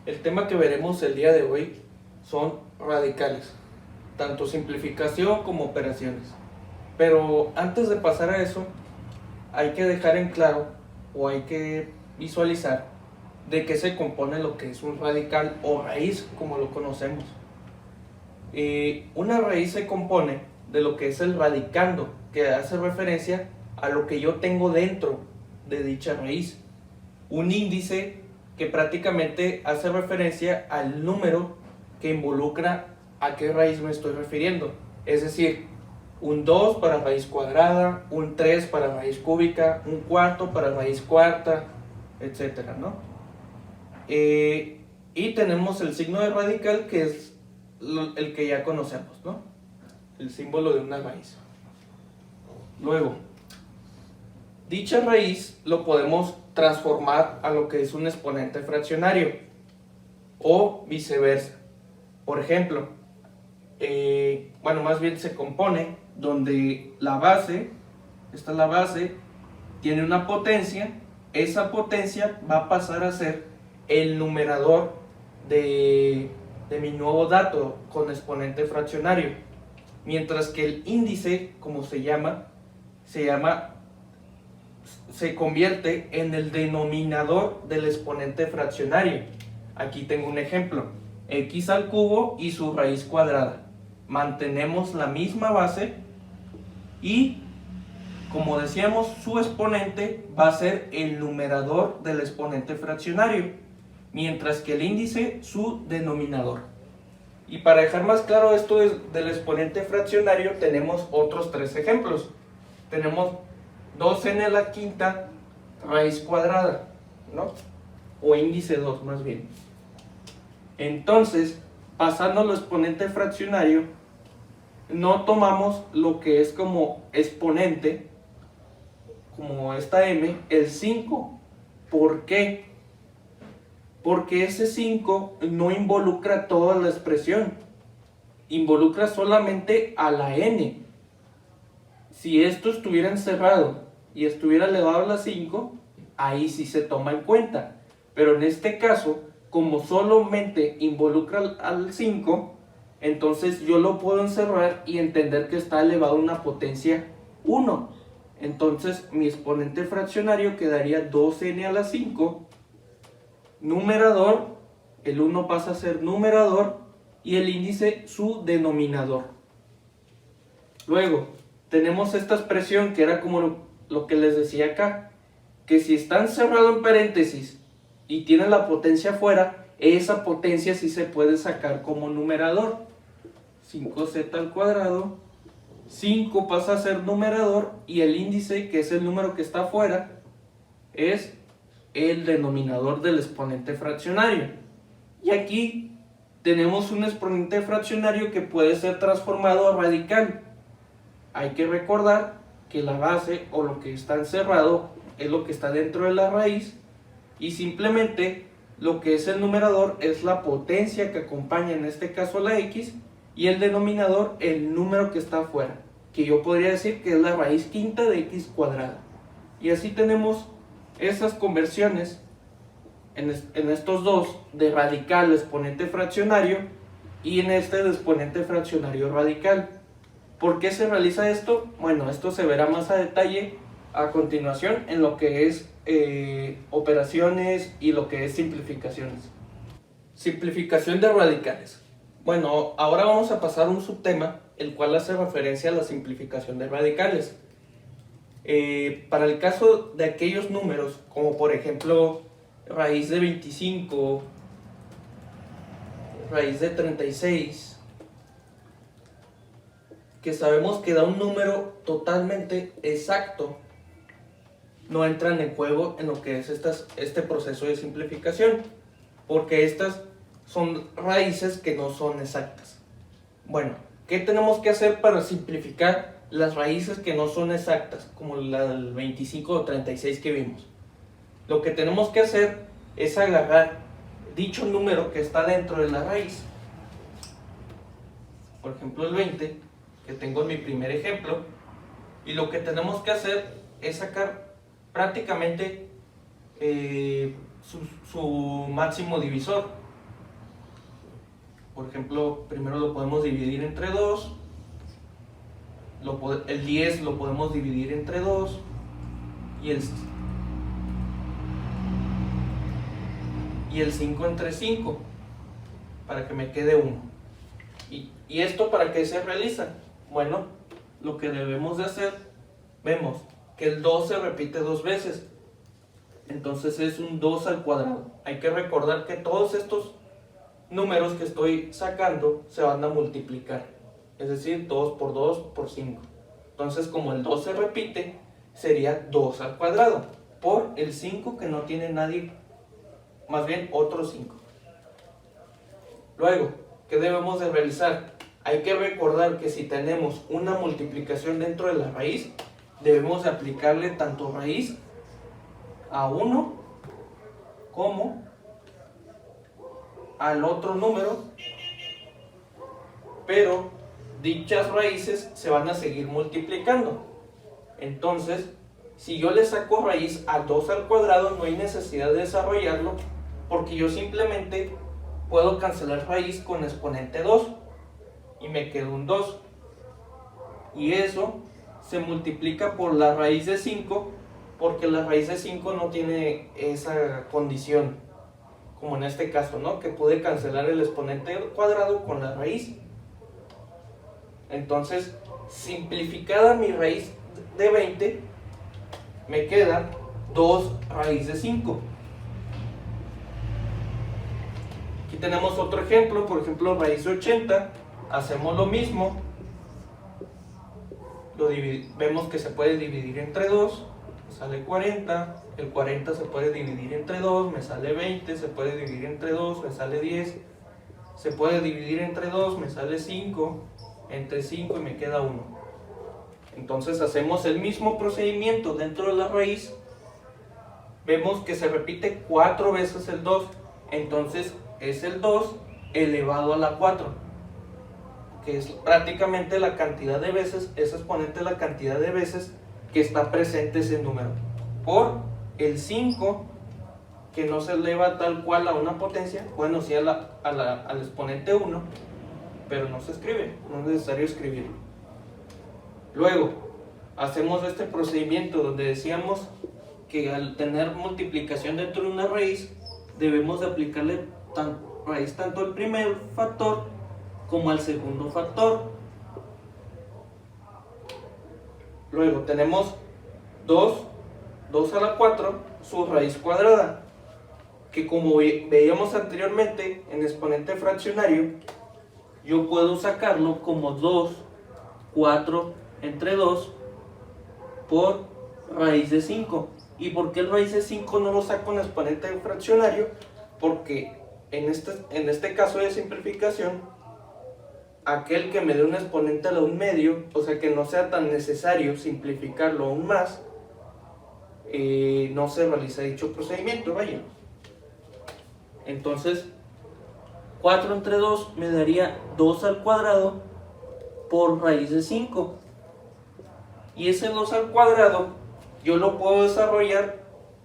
El tema que veremos el día de hoy son radicales, tanto simplificación como operaciones. Pero antes de pasar a eso, hay que dejar en claro o hay que visualizar de qué se compone lo que es un radical o raíz, como lo conocemos. Una raíz se compone de lo que es el radicando, que hace referencia a lo que yo tengo dentro de dicha raíz. Un índice que prácticamente hace referencia al número que involucra a qué raíz me estoy refiriendo. Es decir, un 2 para raíz cuadrada, un 3 para raíz cúbica, un cuarto para raíz cuarta, etcétera, ¿no? Y tenemos el signo de radical, que es el que ya conocemos, ¿no? El símbolo de una raíz. Luego, dicha raíz lo podemos transformar a lo que es un exponente fraccionario o viceversa. Por ejemplo, más bien se compone donde la base, esta es la base, tiene una potencia, esa potencia va a pasar a ser el numerador de mi nuevo dato con exponente fraccionario, mientras que el índice, como se convierte en el denominador del exponente fraccionario. Aquí tengo un ejemplo: x al cubo y su raíz cuadrada. Mantenemos la misma base y, como decíamos, su exponente va a ser el numerador del exponente fraccionario, mientras que el índice su denominador. Y para dejar más claro esto del exponente fraccionario, tenemos otros tres ejemplos. Tenemos 2n a la quinta raíz cuadrada, ¿no? O índice 2 más bien. Entonces, pasando al exponente fraccionario, no tomamos lo que es como exponente, como esta m, el 5. ¿Por qué? Porque ese 5 no involucra toda la expresión, involucra solamente a la n. Si esto estuviera encerrado y estuviera elevado a la 5, ahí sí se toma en cuenta. Pero en este caso, como solamente involucra al 5, entonces yo lo puedo encerrar y entender que está elevado a una potencia 1. Entonces mi exponente fraccionario quedaría 2n a la 5, numerador, el 1 pasa a ser numerador y el índice su denominador. Luego tenemos esta expresión que era como lo que les decía acá, que si está encerrado en paréntesis y tiene la potencia afuera, esa potencia sí se puede sacar como numerador. 5z al cuadrado, 5 pasa a ser numerador y el índice, que es el número que está afuera, es el denominador del exponente fraccionario. Y aquí tenemos un exponente fraccionario que puede ser transformado a radical. Hay que recordar que la base o lo que está encerrado es lo que está dentro de la raíz, y simplemente lo que es el numerador es la potencia que acompaña, en este caso la x, y el denominador el número que está afuera, que yo podría decir que es la raíz quinta de x cuadrada. Y así tenemos esas conversiones en estos dos, de radical exponente fraccionario y en este de exponente fraccionario radical. ¿Por qué se realiza esto? Bueno, esto se verá más a detalle a continuación en lo que es operaciones y lo que es simplificaciones. Simplificación de radicales. Bueno, ahora vamos a pasar a un subtema, el cual hace referencia a la simplificación de radicales. Para el caso de aquellos números, como por ejemplo raíz de 25, raíz de 36, que sabemos que da un número totalmente exacto, no entran en juego en lo que es este proceso de simplificación, porque estas son raíces que no son exactas. Bueno, ¿qué tenemos que hacer para simplificar las raíces que no son exactas, como la del 25 o 36 que vimos? Lo que tenemos que hacer es agarrar dicho número que está dentro de la raíz, por ejemplo el 20, que tengo en mi primer ejemplo, y lo que tenemos que hacer es sacar prácticamente su máximo divisor. Por ejemplo, primero lo podemos dividir entre 2. El 10 lo podemos dividir entre 2. Y el 5 entre 5. Para que me quede 1. ¿Y esto para qué se realiza? Bueno, lo que debemos de hacer, vemos que el 2 se repite 2 veces. Entonces es un 2 al cuadrado. Hay que recordar que todos estos números que estoy sacando se van a multiplicar. Es decir, 2 por 2 por 5. Entonces, como el 2 se repite, sería 2 al cuadrado. Por el 5 que no tiene nadie, más bien otro 5. Luego, ¿qué debemos de realizar? Hay que recordar que si tenemos una multiplicación dentro de la raíz, debemos de aplicarle tanto raíz a 1 como al otro número, pero dichas raíces se van a seguir multiplicando. Entonces, si yo le saco raíz a 2 al cuadrado, no hay necesidad de desarrollarlo, porque yo simplemente puedo cancelar raíz con exponente 2 y me queda un 2, y eso se multiplica por la raíz de 5, porque la raíz de 5 no tiene esa condición, como en este caso, ¿no? Que pude cancelar el exponente cuadrado con la raíz. Entonces, simplificada mi raíz de 20, me queda 2 raíz de 5. Aquí tenemos otro ejemplo, por ejemplo, raíz de 80. Hacemos lo mismo. Vemos que se puede dividir entre 2, sale 40. El 40 se puede dividir entre 2, me sale 20. Se puede dividir entre 2, me sale 10. Se puede dividir entre 2, me sale 5. Entre 5 y me queda 1. Entonces hacemos el mismo procedimiento dentro de la raíz. Vemos que se repite 4 veces el 2. Entonces es el 2 elevado a la 4. Que es prácticamente la cantidad de veces, es exponente de la cantidad de veces que está presente ese número, por el 5, que no se eleva tal cual a una potencia, bueno, sí al exponente 1, pero no se escribe, no es necesario escribirlo. Luego, hacemos este procedimiento donde decíamos que al tener multiplicación dentro de una raíz, debemos de aplicarle raíz tanto al primer factor como al segundo factor. Luego tenemos 2 a la 4, su raíz cuadrada, que como veíamos anteriormente en exponente fraccionario, yo puedo sacarlo como 2, 4 entre 2 por raíz de 5. ¿Y por qué el raíz de 5 no lo saco en exponente fraccionario? Porque en este caso de simplificación, aquel que me dé un exponente a la 1/2, o sea que no sea tan necesario simplificarlo aún más, no se realiza dicho procedimiento, vaya. Entonces, 4 entre 2 me daría 2 al cuadrado por raíz de 5. Y ese 2 al cuadrado yo lo puedo desarrollar,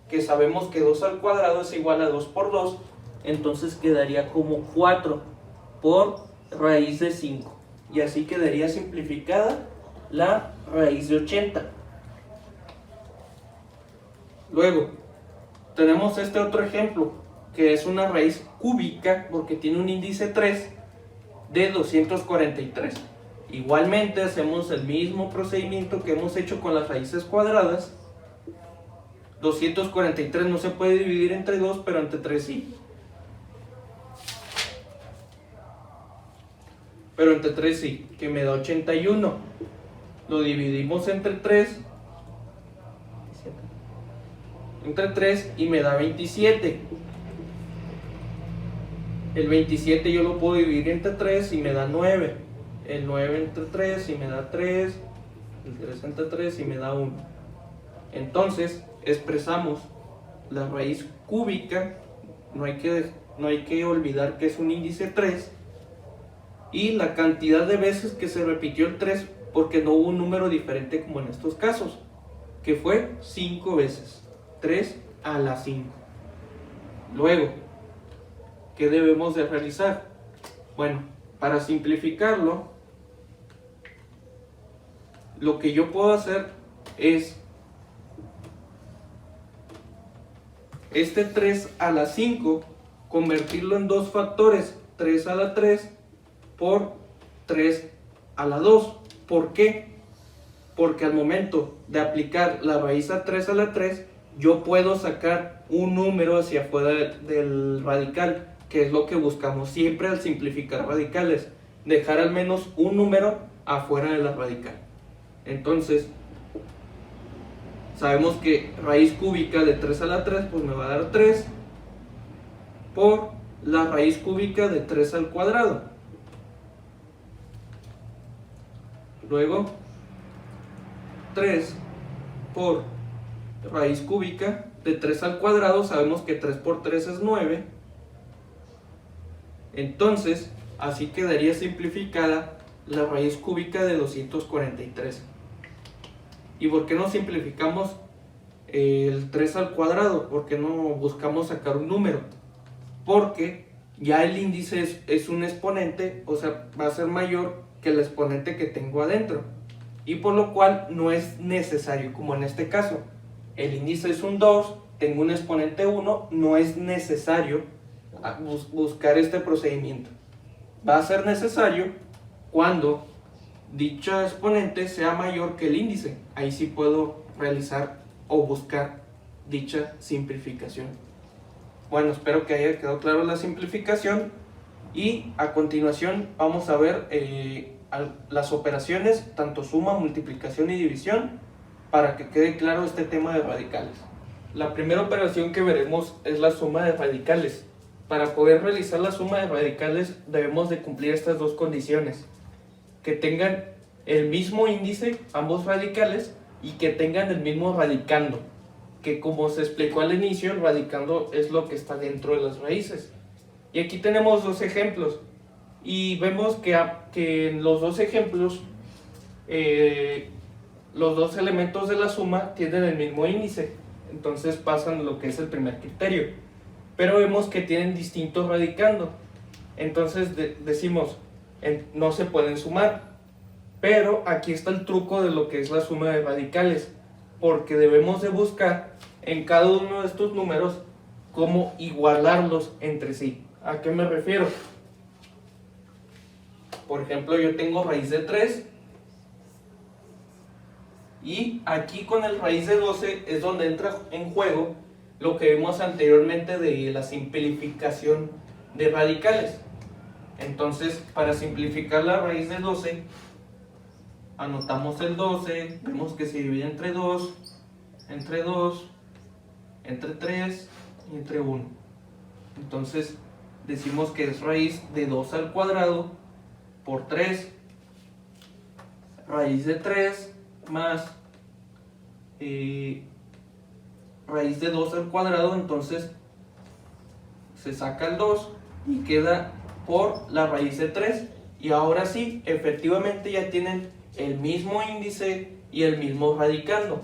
que sabemos que 2 al cuadrado es igual a 2 por 2, entonces quedaría como 4 por raíz de 5. Y así quedaría simplificada la raíz de 80. Luego, tenemos este otro ejemplo, que es una raíz cúbica, porque tiene un índice 3 de 243. Igualmente hacemos el mismo procedimiento que hemos hecho con las raíces cuadradas. 243 no se puede dividir entre 2, pero entre 3 sí. Pero entre 3 sí, que me da 81. Lo dividimos entre 3 y me da 27. El 27 yo lo puedo dividir entre 3 y me da 9. El 9 entre 3 y me da 3. El 3 entre 3 y me da 1. Entonces expresamos la raíz cúbica. No hay que olvidar que es un índice 3. Y la cantidad de veces que se repitió el 3, porque no hubo un número diferente como en estos casos, que fue 5 veces. 3 a la 5. Luego, ¿qué debemos de realizar? Bueno, para simplificarlo, lo que yo puedo hacer es este 3 a la 5, convertirlo en dos factores, 3 a la 3 por 3 a la 2. ¿Por qué? Porque al momento de aplicar la raíz a 3 a la 3, yo puedo sacar un número hacia afuera del radical, que es lo que buscamos siempre al simplificar radicales, dejar al menos un número afuera de la radical. Entonces, sabemos que raíz cúbica de 3 a la 3 pues me va a dar 3 por la raíz cúbica de 3 al cuadrado. Luego 3 por raíz cúbica de 3 al cuadrado, sabemos que 3 por 3 es 9. Entonces, así quedaría simplificada la raíz cúbica de 243. ¿Y por qué no simplificamos el 3 al cuadrado? ¿Por qué no buscamos sacar un número? Porque ya el índice es un exponente, o sea, va a ser mayor que el exponente que tengo adentro. Y por lo cual no es necesario, como en este caso, el índice es un 2, tengo un exponente 1, no es necesario buscar este procedimiento. Va a ser necesario cuando dicho exponente sea mayor que el índice. Ahí sí puedo realizar o buscar dicha simplificación. Bueno, espero que haya quedado claro la simplificación y a continuación vamos a ver las operaciones, tanto suma, multiplicación y división, para que quede claro este tema de radicales. La primera operación que veremos es la suma de radicales. Para poder realizar la suma de radicales debemos de cumplir estas dos condiciones: que tengan el mismo índice ambos radicales y que tengan el mismo radicando, que como se explicó al inicio, el radicando es lo que está dentro de las raíces. Y aquí tenemos dos ejemplos y vemos que en los dos ejemplos los dos elementos de la suma tienen el mismo índice, entonces pasan lo que es el primer criterio, pero vemos que tienen distintos radicando, entonces decimos no se pueden sumar. Pero aquí está el truco de lo que es la suma de radicales, porque debemos de buscar en cada uno de estos números cómo igualarlos entre sí. ¿A qué me refiero? Por ejemplo, yo tengo raíz de 3 y aquí con el raíz de 12 es donde entra en juego lo que vimos anteriormente de la simplificación de radicales. Entonces, para simplificar la raíz de 12, anotamos el 12, vemos que se divide entre 2, entre 2, entre 3 y entre 1. Entonces decimos que es raíz de 2 al cuadrado por 3, raíz de 3 más raíz de 2 al cuadrado, entonces se saca el 2 y queda por la raíz de 3. Y ahora sí, efectivamente ya tienen el mismo índice y el mismo radicando.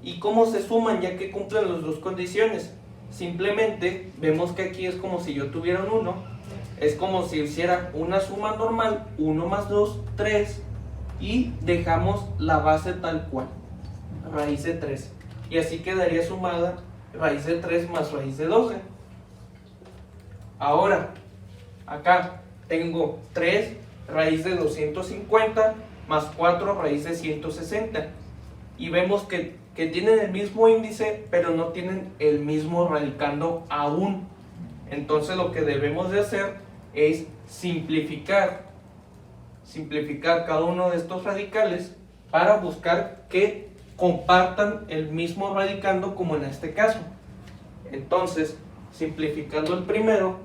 ¿Y cómo se suman ya que cumplen las dos condiciones? Simplemente vemos que aquí es como si yo tuviera un 1, es como si hiciera una suma normal, 1 más 2, 3, y dejamos la base tal cual, raíz de 3, y así quedaría sumada raíz de 3 más raíz de 12. Ahora, acá tengo 3 raíz de 250 más 4 raíz de 160, y vemos que tienen el mismo índice pero no tienen el mismo radicando aún. Entonces lo que debemos de hacer es simplificar cada uno de estos radicales para buscar que compartan el mismo radicando, como en este caso. Entonces, simplificando el primero,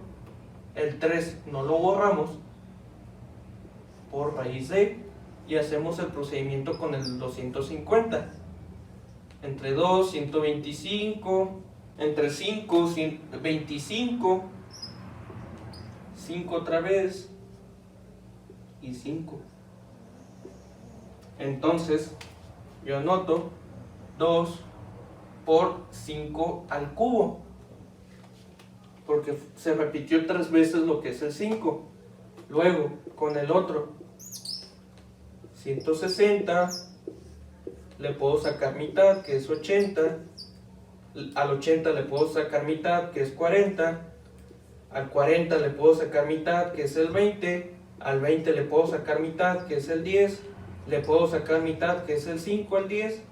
el 3 no lo borramos por raíz de, y hacemos el procedimiento con el 250. Entre 2, 125, entre 5, 125, 5 otra vez y 5. Entonces yo anoto 2 por 5 al cubo, porque se repitió 3 veces lo que es el 5. Luego, con el otro, 160, le puedo sacar mitad, que es 80. Al 80 le puedo sacar mitad, que es 40. Al 40 le puedo sacar mitad, que es el 20. Al 20 le puedo sacar mitad, que es el 10. Le puedo sacar mitad, que es el 5 al 10.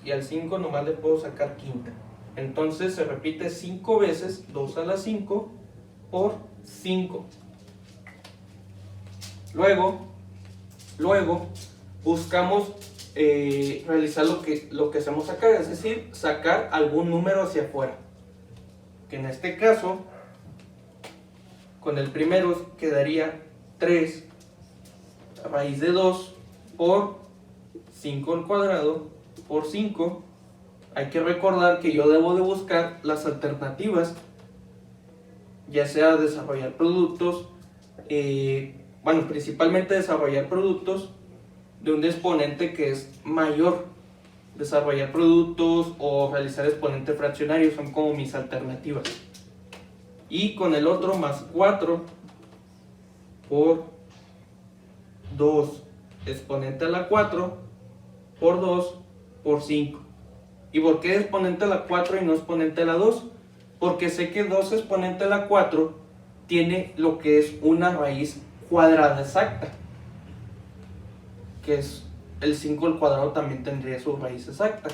Y al 5 nomás le puedo sacar quinta. Entonces se repite 5 veces 2 a la 5 por 5. Luego buscamos realizar lo que hacemos acá, es decir, sacar algún número hacia afuera. Que en este caso, con el primero quedaría 3 raíz de 2 por 5 al cuadrado por 5. Hay que recordar que yo debo de buscar las alternativas, ya sea desarrollar productos, principalmente desarrollar productos de un exponente que es mayor. Desarrollar productos o realizar exponente fraccionario son como mis alternativas. Y con el otro más 4 por 2 exponente a la 4 por 2 por 5. ¿Y por qué exponente a la 4 y no exponente a la 2? Porque sé que 2 exponente a la 4 tiene lo que es una raíz cuadrada exacta, que es el 5 al cuadrado, también tendría su raíz exacta.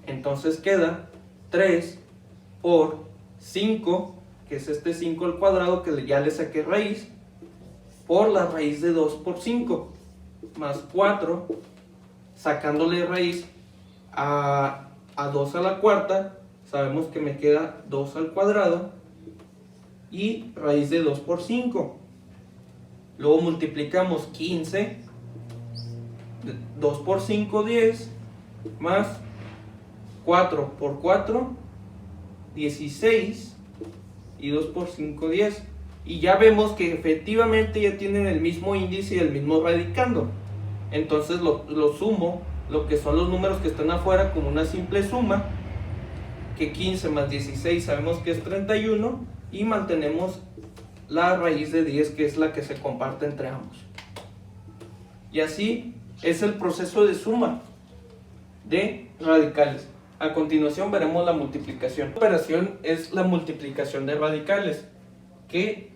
Entonces queda 3 por 5, que es este 5 al cuadrado que ya le saqué raíz, por la raíz de 2 por 5, más 4, sacándole raíz a 2 a la cuarta, sabemos que me queda 2 al cuadrado y raíz de 2 por 5. Luego multiplicamos 15, 2 por 5, 10, más 4 por 4, 16, y 2 por 5, 10. Y ya vemos que efectivamente ya tienen el mismo índice y el mismo radicando. Entonces lo sumo, lo que son los números que están afuera, como una simple suma, que 15 más 16 sabemos que es 31, y mantenemos la raíz de 10, que es la que se comparte entre ambos. Y así es el proceso de suma de radicales. A continuación veremos la multiplicación. La operación es la multiplicación de radicales, que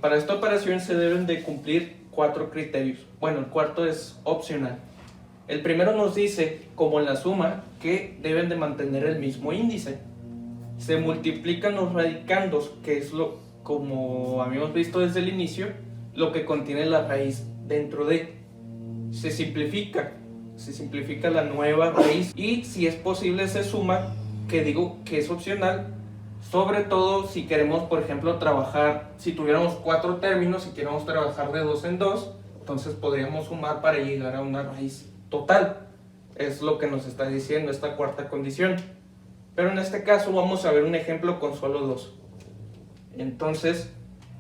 para esta operación se deben de cumplir 4 criterios. Bueno, el cuarto es opcional. El primero nos dice, como en la suma, que deben de mantener el mismo índice. Se multiplican los radicandos, que es como habíamos visto desde el inicio, lo que contiene la raíz dentro de. Se simplifica la nueva raíz, y si es posible se suma, que digo que es opcional, sobre todo si queremos, por ejemplo, trabajar, si tuviéramos 4 términos y queremos trabajar de 2 en 2, entonces podríamos sumar para llegar a una raíz total. Es lo que nos está diciendo esta cuarta condición. Pero en este caso vamos a ver un ejemplo con solo 2. Entonces,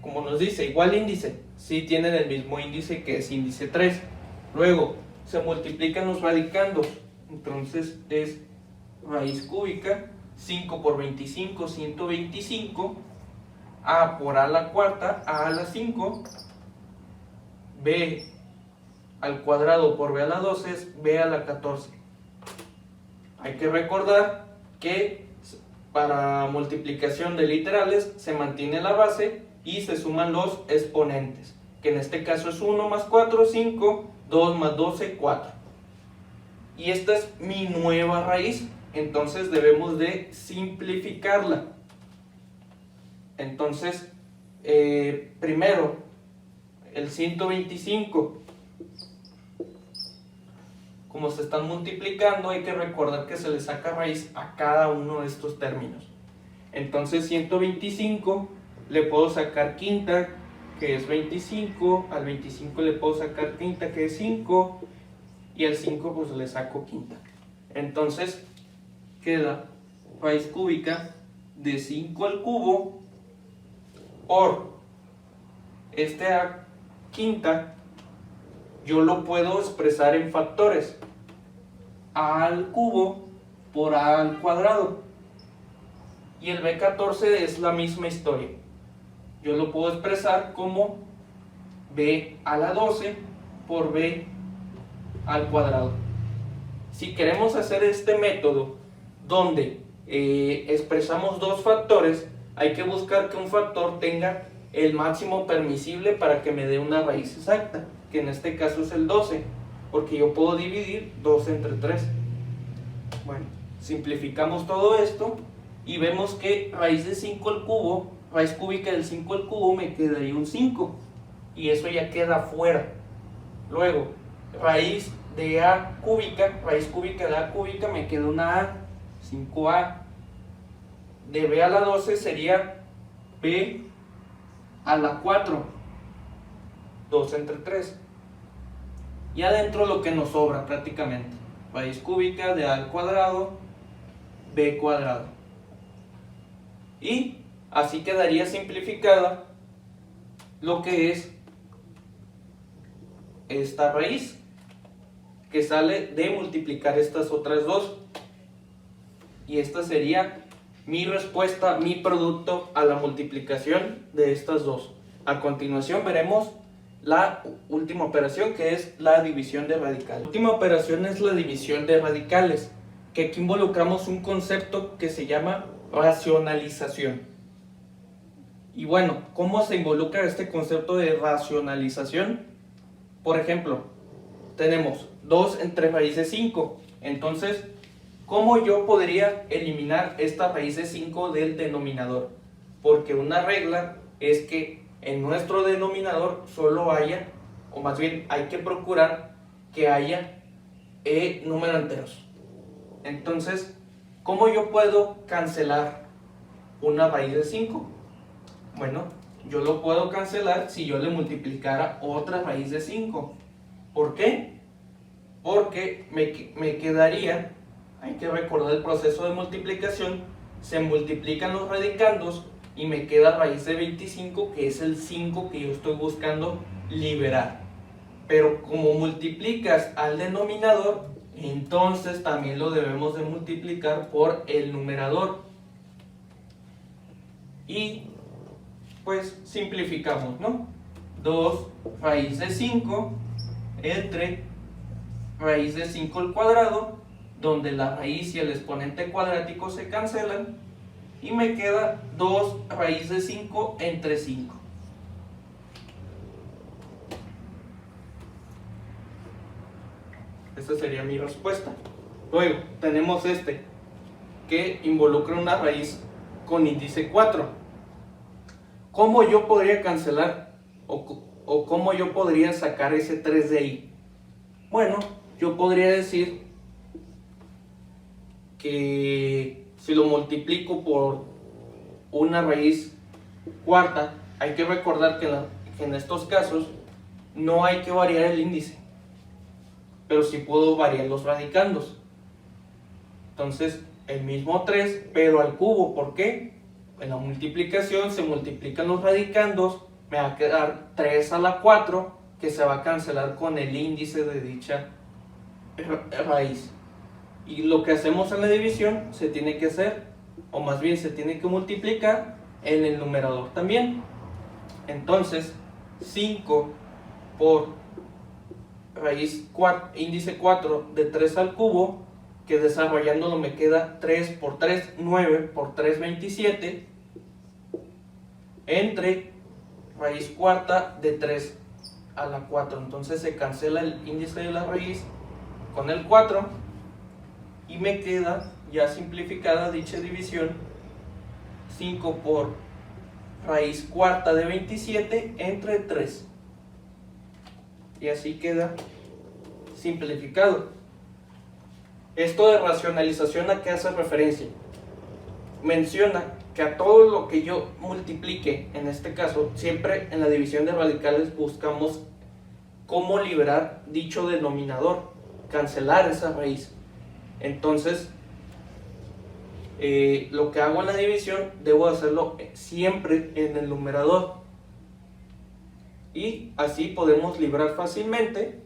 como nos dice, igual índice, sí tienen el mismo índice, que es índice 3. Luego, se multiplican los radicandos. Entonces es raíz cúbica, 5 por 25, 125. A por a la cuarta, a la 5. B al cuadrado por b a la 12 es b a la 14. Hay que recordar que para multiplicación de literales se mantiene la base y se suman los exponentes, que en este caso es 1 más 4, 5, 2 más 12, 4. Y esta es mi nueva raíz, entonces debemos de simplificarla. Entonces, primero, el 125. Como se están multiplicando, hay que recordar que se le saca raíz a cada uno de estos términos. Entonces 125 le puedo sacar quinta, que es 25, al 25 le puedo sacar quinta, que es 5, y al 5 pues le saco quinta. Entonces queda raíz cúbica de 5 al cubo por este a quinta. Yo lo puedo expresar en factores: a al cubo por a al cuadrado. Y el b14 es la misma historia. Yo lo puedo expresar como b a la 12 por b al cuadrado. Si queremos hacer este método donde expresamos dos factores, hay que buscar que un factor tenga el máximo permisible para que me dé una raíz exacta, que en este caso es el 12, porque yo puedo dividir 2 entre 3. Bueno, simplificamos todo esto y vemos que raíz de 5 al cubo, raíz cúbica del 5 al cubo, me quedaría un 5, y eso ya queda fuera. Luego, raíz de a cúbica, raíz cúbica de a cúbica, me queda una a, 5a. De b a la 12 sería b a la 4, 2 entre 3. Y adentro lo que nos sobra prácticamente, raíz cúbica de a al cuadrado, b cuadrado. Y así quedaría simplificada lo que es esta raíz, que sale de multiplicar estas otras dos. Y esta sería mi respuesta, mi producto a la multiplicación de estas dos. A continuación veremos la última operación, que es la división de radicales. La última operación es la división de radicales, que aquí involucramos un concepto que se llama racionalización. Y bueno, ¿cómo se involucra este concepto de racionalización? Por ejemplo, tenemos 2 entre raíz de 5. Entonces, ¿cómo yo podría eliminar esta raíz de 5 del denominador? Porque una regla es que en nuestro denominador solo haya, o más bien hay que procurar que haya números enteros. Entonces, ¿cómo yo puedo cancelar una raíz de 5? Bueno, yo lo puedo cancelar si yo le multiplicara otra raíz de 5. ¿Por qué? Porque me quedaría, hay que recordar el proceso de multiplicación, se multiplican los radicandos y me queda raíz de 25, que es el 5 que yo estoy buscando liberar. Pero como multiplicas al denominador, entonces también lo debemos de multiplicar por el numerador. Y pues simplificamos, ¿no? 2 raíz de 5 entre raíz de 5 al cuadrado, donde la raíz y el exponente cuadrático se cancelan, y me queda 2 raíz de 5 entre 5. Esta sería mi respuesta. Luego tenemos este, que involucra una raíz con índice 4. ¿Cómo yo podría cancelar o cómo yo podría sacar ese 3 de ahí? Bueno, yo podría decir que si lo multiplico por una raíz cuarta, hay que recordar que en estos casos no hay que variar el índice, pero sí puedo variar los radicandos. Entonces, el mismo 3, pero al cubo. ¿Por qué? En la multiplicación se multiplican los radicandos, me va a quedar 3 a la 4, que se va a cancelar con el índice de dicha raíz. Y lo que hacemos en la división se tiene que hacer, o más bien se tiene que multiplicar en el numerador también. Entonces, 5 por raíz índice 4 de 3 al cubo, que desarrollándolo me queda 3 por 3, 9 por 3, 27, entre raíz cuarta de 3 a la 4. Entonces se cancela el índice de la raíz con el 4 y me queda ya simplificada dicha división: 5 por raíz cuarta de 27 entre 3. Y así queda simplificado. Esto de racionalización, ¿a qué hace referencia? Menciona que a todo lo que yo multiplique, en este caso, siempre en la división de radicales buscamos cómo liberar dicho denominador, cancelar esa raíz. Entonces, lo que hago en la división, debo hacerlo siempre en el numerador. Y así podemos librar fácilmente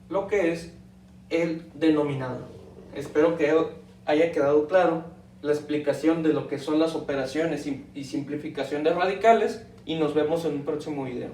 lo que es el denominador. Espero que haya quedado claro la explicación de lo que son las operaciones y simplificación de radicales, y nos vemos en un próximo video.